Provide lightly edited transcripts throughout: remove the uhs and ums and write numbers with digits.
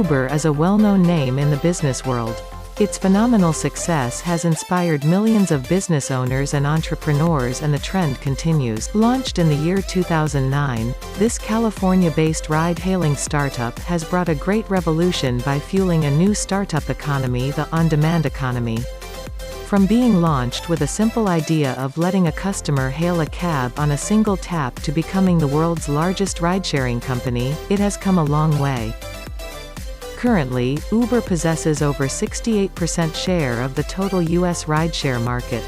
Uber is a well-known name in the business world. Its phenomenal success has inspired millions of business owners and entrepreneurs, and the trend continues. Launched in the year 2009, this California-based ride-hailing startup has brought a great revolution by fueling a new startup economy, the on-demand economy. From being launched with a simple idea of letting a customer hail a cab on a single tap to becoming the world's largest ride-sharing company, it has come a long way. Currently, Uber possesses over 68% share of the total U.S. rideshare market.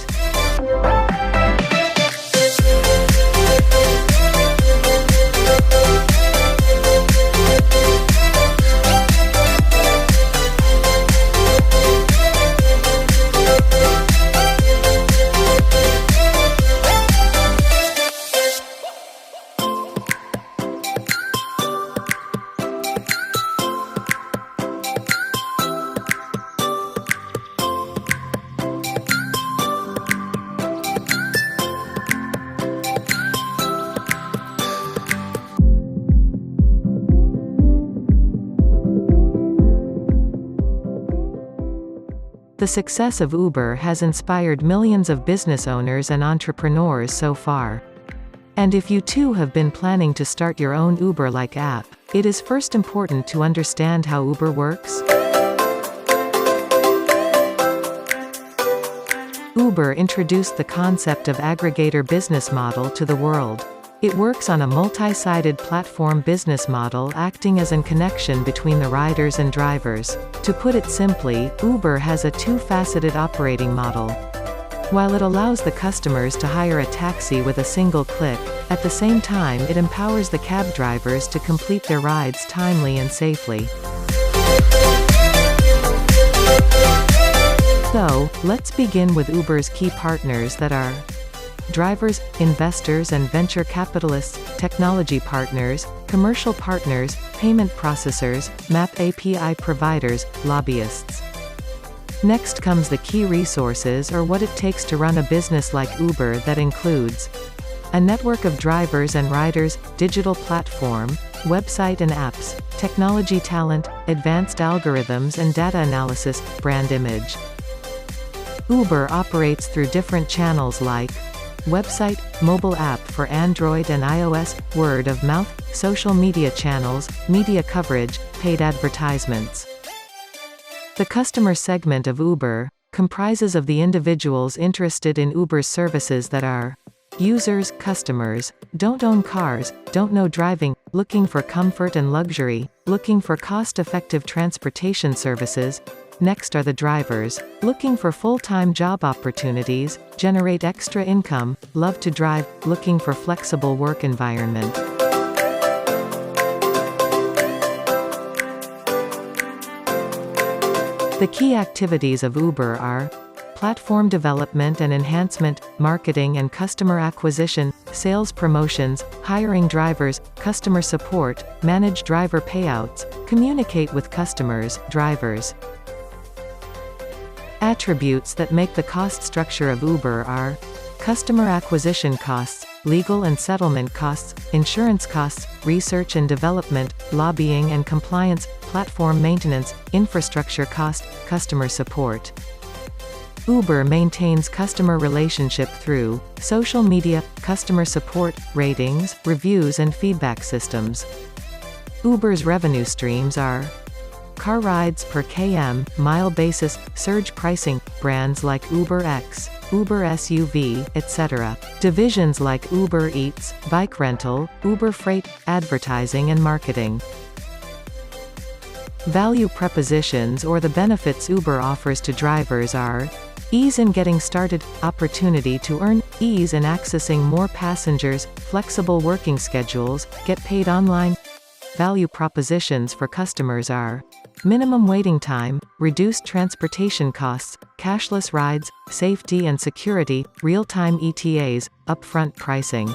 The success of Uber has inspired millions of business owners and entrepreneurs so far. And if you too have been planning to start your own Uber-like app, it is first important to understand how Uber works. Uber introduced the concept of aggregator business model to the world. It works on a multi-sided platform business model, acting as a connection between the riders and drivers. To put it simply, Uber has a two-faceted operating model. While it allows the customers to hire a taxi with a single click, at the same time it empowers the cab drivers to complete their rides timely and safely. So, let's begin with Uber's key partners that are drivers, investors and venture capitalists, technology partners, commercial partners, payment processors, map API providers, lobbyists. Next comes the key resources, or what it takes to run a business like Uber, that includes a network of drivers and riders, digital platform, website and apps, technology talent, advanced algorithms and data analysis, brand image. Uber operates through different channels like website, mobile app for Android and iOS, word of mouth, social media channels, media coverage, paid advertisements. The customer segment of Uber comprises of the individuals interested in Uber's services that are users, customers, don't own cars, don't know driving, looking for comfort and luxury, looking for cost-effective transportation services. Next are the drivers, looking for full-time job opportunities, generate extra income, love to drive, looking for flexible work environment. The key activities of Uber are platform development and enhancement, marketing and customer acquisition, sales promotions, hiring drivers, customer support, manage driver payouts, communicate with customers, drivers. Attributes that make the cost structure of Uber are customer acquisition costs, legal and settlement costs, insurance costs, research and development, lobbying and compliance, platform maintenance, infrastructure cost, customer support. Uber maintains customer relationship through social media, customer support, ratings, reviews and feedback systems. Uber's revenue streams are car rides per km, mile basis, surge pricing, brands like UberX, Uber SUV, etc. Divisions like Uber Eats, bike rental, Uber Freight, advertising and marketing. Value propositions, or the benefits Uber offers to drivers, are ease in getting started, opportunity to earn, ease in accessing more passengers, flexible working schedules, get paid online. Value propositions for customers are minimum waiting time, reduced transportation costs, cashless rides, safety and security, real-time ETAs, upfront pricing.